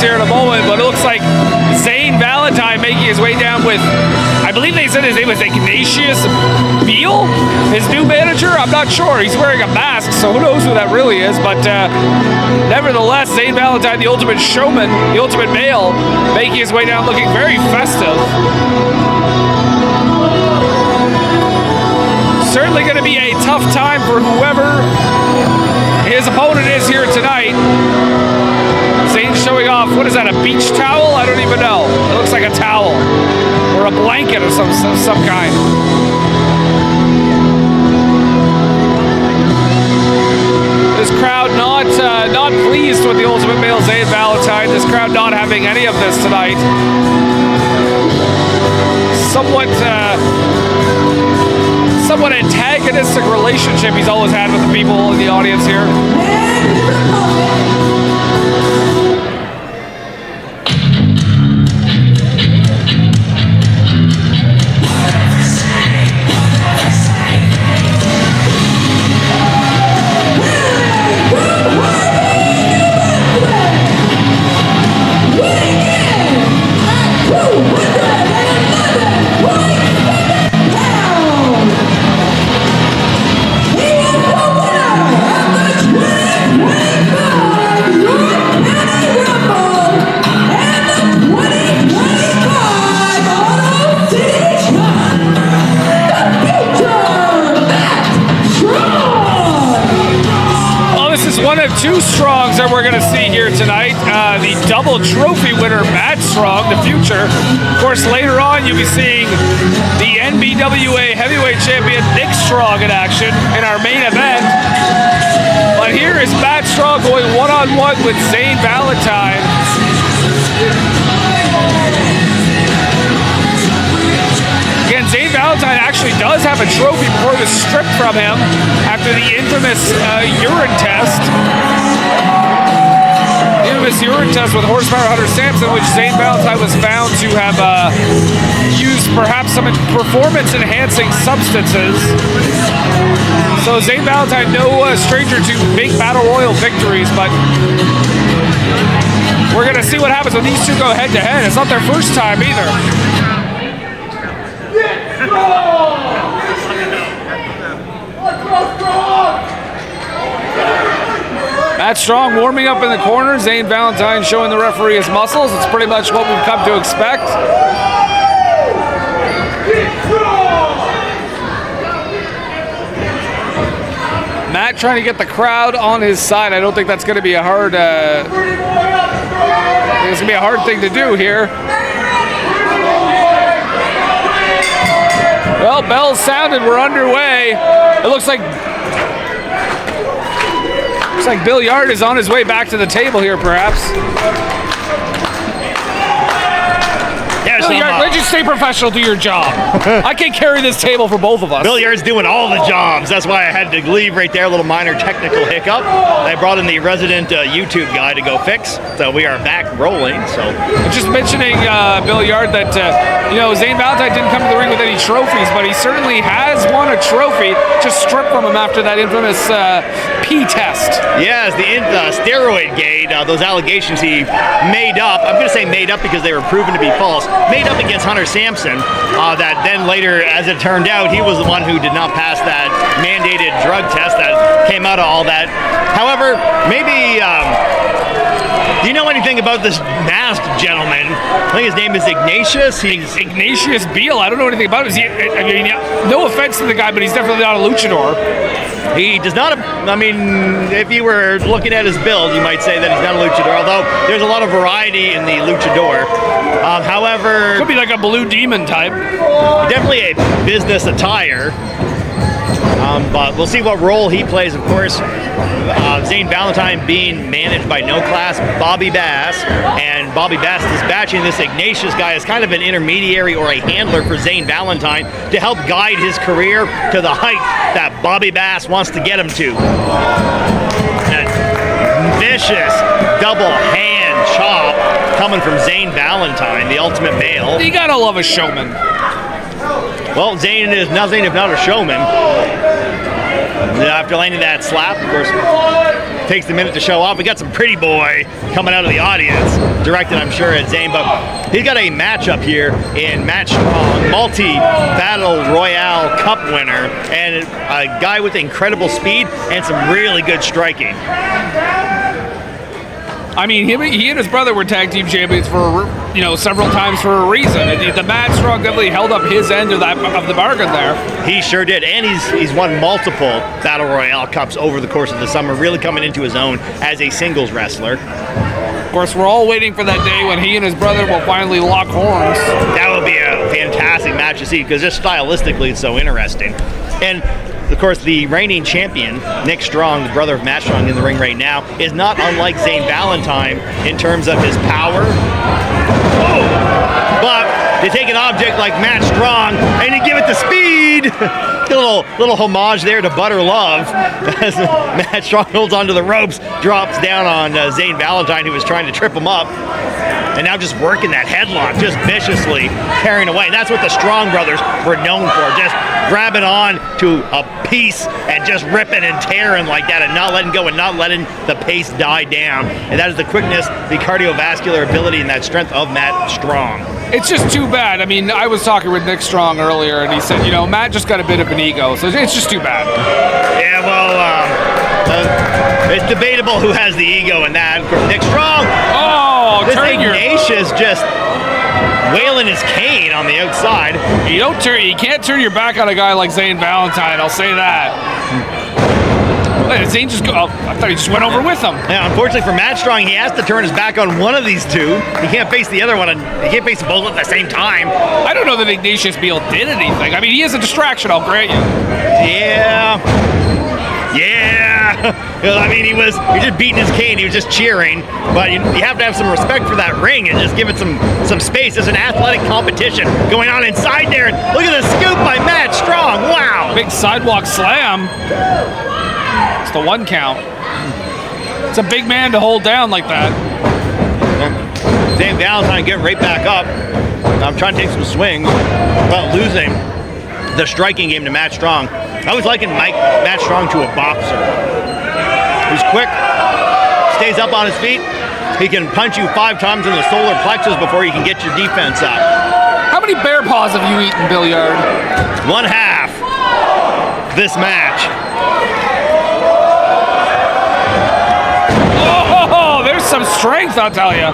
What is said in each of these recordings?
here in a moment, but it looks like Zane Valentine making his way down with, I believe they said his name was Ignatius Beal, his new manager. I'm not sure. He's wearing a mask, so who knows who that really is. But nevertheless, Zane Valentine, the ultimate showman, the ultimate male, making his way down looking very festive. Certainly going to be a tough time for whoever his opponent is here tonight. Zane showing off, what is that, a beach towel? I don't even know. It looks like a towel or a blanket of some kind. This crowd not pleased with the ultimate male Zane Valentine. This crowd not having any of this tonight. Somewhat antagonistic relationship he's always had with the people in the audience here. Two Strongs that we're going to see here tonight. The double trophy winner, Matt Strong, the future. Of course, later on, you'll be seeing the NBWA heavyweight champion, Nick Strong, in action in our main event. But here is Matt Strong going one-on-one with Zane Valentine. Again, Zane Valentine actually does have a trophy before it was stripped from him after the infamous urine test. Urine test with Horsepower Hunter Sampson, which Zane Valentine was found to have used perhaps some performance-enhancing substances. So Zane Valentine, no stranger to big battle royal victories, but we're going to see what happens when these two go head-to-head. It's not their first time either. Matt Strong warming up in the corner. Zane Valentine showing the referee his muscles. It's pretty much what we've come to expect. Matt trying to get the crowd on his side. I don't think that's going to be a hard. I think it's going to be a hard thing to do here. Well, bells sounded. We're underway. It looks like Bill Yard is on his way back to the table here, perhaps. Bill Yard, why don't you stay professional, do your job? I can't carry this table for both of us. Bill Yard's doing all the jobs. That's why I had to leave right there. A little minor technical hiccup. I brought in the resident YouTube guy to go fix. So we are back rolling. So just mentioning Bill Yard that Zane Valentine didn't come to the ring with any trophies, but he certainly has won a trophy just stripped from him after that infamous P test. Yes, the steroid gate, those allegations he made up. I'm going to say made up because they were proven to be false. Made up against Hunter Sampson. That then later, as it turned out, he was the one who did not pass that mandated drug test that came out of all that. However, maybe. Do you know anything about this masked gentleman? I think his name is Ignatius. He's Ignatius Beal. I don't know anything about him. No offense to the guy, but he's definitely not a luchador. He does not. I mean, if you were looking at his build, you might say that he's not a luchador. Although there's a lot of variety in the luchador. However, could be like a Blue Demon type. Definitely a business attire. But we'll see what role he plays, of course. Zane Valentine being managed by No Class Bobby Bass, and Bobby Bass dispatching this Ignatius guy as kind of an intermediary or a handler for Zane Valentine to help guide his career to the height that Bobby Bass wants to get him to. And vicious double hand chop coming from Zane Valentine, the ultimate male. You gotta love a showman. Well, Zane is nothing if not a showman. After landing that slap, of course, takes the minute to show off. We got some pretty boy coming out of the audience, directed, I'm sure, at Zane, but he's got a matchup here in Matt Strong, multi-battle royale cup winner, and a guy with incredible speed and some really good striking. I mean, he and his brother were tag team champions for, several times for a reason. The Matt Strong definitely held up his end of the bargain there. He sure did, and he's won multiple Battle Royale Cups over the course of the summer, really coming into his own as a singles wrestler. Of course, we're all waiting for that day when he and his brother will finally lock horns. That would be a fantastic match to see, because just stylistically it's so interesting. And of course, the reigning champion, Nick Strong, the brother of Matt Strong in the ring right now, is not unlike Zane Valentine in terms of his power. Oh! But they take an object like Matt Strong and you give it the speed. A little homage there to Butter Love as Matt Strong holds onto the ropes, drops down on Zane Valentine, who was trying to trip him up. And now just working that headlock, just viciously carrying away. And that's what the Strong brothers were known for, just grabbing on to a piece and just ripping and tearing like that and not letting go and not letting the pace die down. And that is the quickness, the cardiovascular ability, and that strength of Matt Strong. It's just too bad. I mean, I was talking with Nick Strong earlier, and he said, Matt just got a bit of an ego, so it's just too bad. Yeah, well, it's debatable who has the ego in that. Of course, Nick Strong. Oh, this Ignatius just wailing his cane on the outside. You can't turn your back on a guy like Zane Valentine. I'll say that. Zane just I thought he just went over with him. Yeah, unfortunately for Matt Strong, he has to turn his back on one of these two. He can't face the other one, and he can't face them both at the same time. I don't know that Ignatius Beal did anything. I mean, he is a distraction, I'll grant you. Yeah. I mean, he was just beating his cane. He was just cheering. But you have to have some respect for that ring and just give it some space. There's an athletic competition going on inside there. And look at the scoop by Matt Strong. Wow. Big sidewalk slam. It's the 1 count. It's a big man to hold down like that. Zane Valentine getting right back up. I'm trying to take some swings, but losing the striking game to Matt Strong. I was liking Matt Strong to a boxer. He's quick, stays up on his feet. He can punch you 5 times in the solar plexus before you can get your defense up. How many bear paws have you eaten, Billiard? 1/2 this match. Oh, there's some strength, I'll tell you.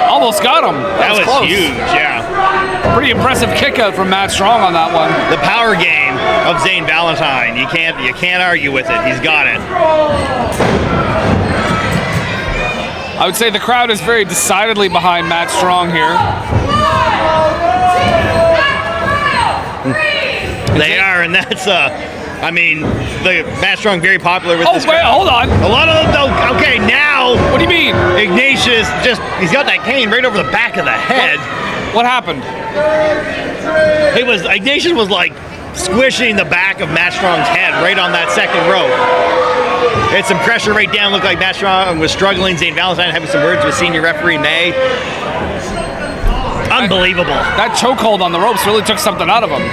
Almost got him. That was close. Huge, yeah. Pretty impressive kick out from Matt Strong on that one. The power game of Zane Valentine. You can't argue with it. He's got it. I would say the crowd is very decidedly behind Matt Strong here. They are, and that's the Matt Strong very popular with this wait, crowd. hold on. A lot of them though. Okay, now. What do you mean? Ignatius he's got that cane right over the back of the head. What happened? Ignatius was like squishing the back of Matt Strong's head right on that second rope. It's some pressure right down. Looked like Matt Strong was struggling. Zane Valentine having some words with senior referee May. Unbelievable. That chokehold on the ropes really took something out of him.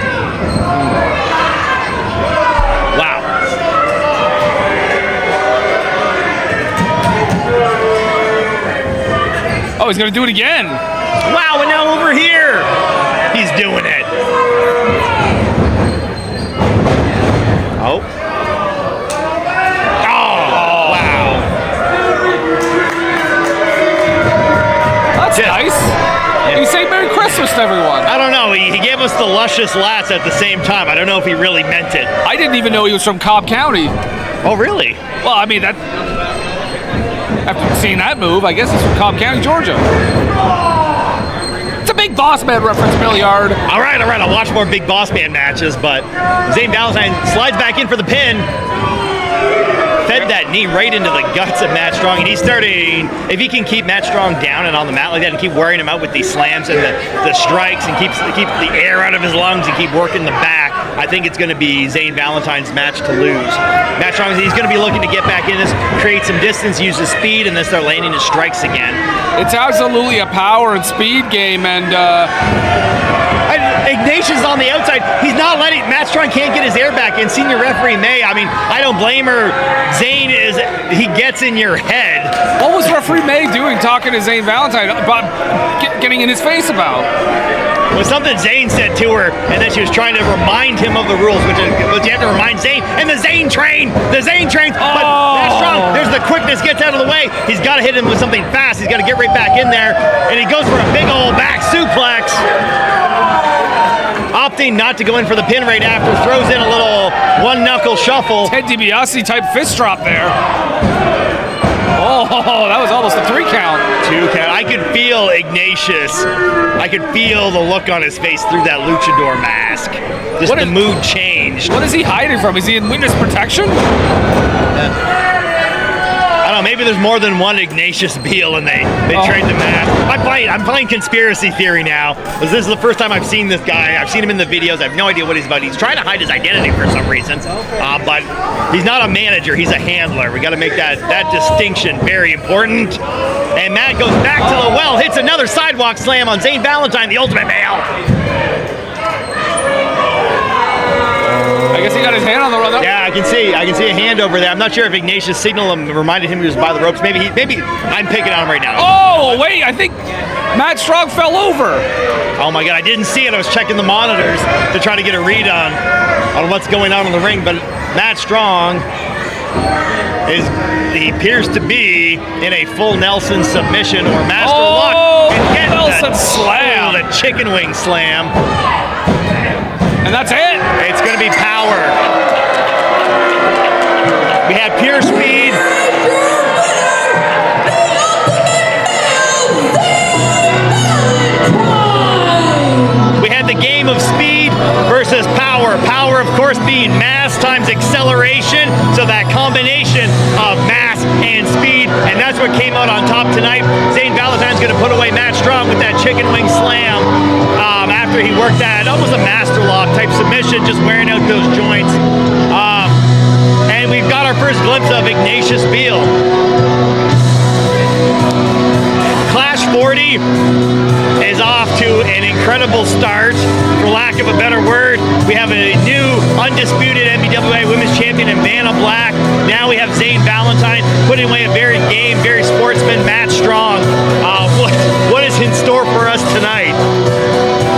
Wow. Oh, he's going to do it again. Wow, and now over here, he's doing it. Oh. Oh, wow. That's nice. Yeah. You say Merry Christmas to everyone. I don't know. He gave us the luscious lats at the same time. I don't know if he really meant it. I didn't even know he was from Cobb County. Oh, really? Well, I mean, that. After seeing that move, I guess it's from Cobb County, Georgia. It's a big boss man reference, Billiard. All right. I'll watch more big boss man matches, but Zane Valentine slides back in for the pin. Fed that knee right into the guts of Matt Strong, and he's starting, if he can keep Matt Strong down and on the mat like that and keep wearing him out with these slams and the strikes and keep the air out of his lungs and keep working the back, I think it's going to be Zane Valentine's match to lose. Matt Strong, he's going to be looking to get back in this, create some distance, use his speed, and then start landing his strikes again. It's absolutely a power and speed game, and Ignatius on the outside. He's not letting, Matt Strong can't get his air back in. Senior referee May, I mean, I don't blame her. Zane he gets in your head. What was referee May doing talking to Zane Valentine about getting in his face about? It was something Zane said to her, and then she was trying to remind him of the rules, which you have to remind Zane. And the Zane train! But Matt Strong, there's the quickness, gets out of the way. He's got to hit him with something fast. He's got to get right back in there. And he goes for a big old back suplex. Opting not to go in for the pin right after, throws in a little one-knuckle shuffle. Ted DiBiase type fist drop there. Oh, that was almost a 3 count. 2 count. I could feel Ignatius. I could feel the look on his face through that luchador mask. Just the mood changed. What is he hiding from? Is he in witness protection? I don't know, maybe there's more than one Ignatius Beal and they trade the mask. I'm playing conspiracy theory now. This is the first time I've seen this guy. I've seen him in the videos. I have no idea what he's about. He's trying to hide his identity for some reason. But he's not a manager, he's a handler. We gotta make that distinction very important. And Matt goes back to the well, hits another sidewalk slam on Zane Valentine, the Ultimate Male. I guess he got his hand on the rope. Yeah, I can see a hand over there. I'm not sure if Ignatius signaled him, reminded him he was by the ropes. Maybe I'm picking on him right now. Oh, wait, I think Matt Strong fell over. Oh my God, I didn't see it. I was checking the monitors to try to get a read on what's going on in the ring. But Matt Strong he appears to be in a full Nelson submission or master lock. And Nelson slam. The chicken wing slam. And that's it. It's going to be power. We had pure speed. We had the game of speed versus power. Power, of course, being mass times acceleration. So that combination of mass and speed. And that's what came out on top tonight. Zane Valentine's going to put away Matt Strong with that chicken wing slam. After he worked that, almost a master lock type submission, just wearing out those joints. And we've got our first glimpse of Ignatius Beal. Clash 40 is off to an incredible start, for lack of a better word. We have a new undisputed NBWA Women's Champion in Vanna Black. Now we have Zane Valentine putting away a very game, very sportsman, Matt Strong. What is in store for us tonight?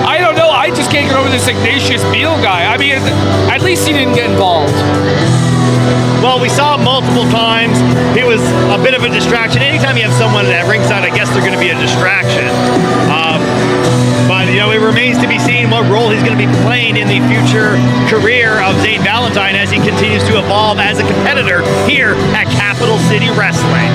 I don't know. I just can't get over this Ignatius Beal guy. I mean, at least he didn't get involved. Well, we saw him multiple times. He was a bit of a distraction. Anytime you have someone at ringside, I guess they're going to be a distraction. But, it remains to be seen what role he's going to be playing in the future career of Zane Valentine as he continues to evolve as a competitor here at Capital City Wrestling.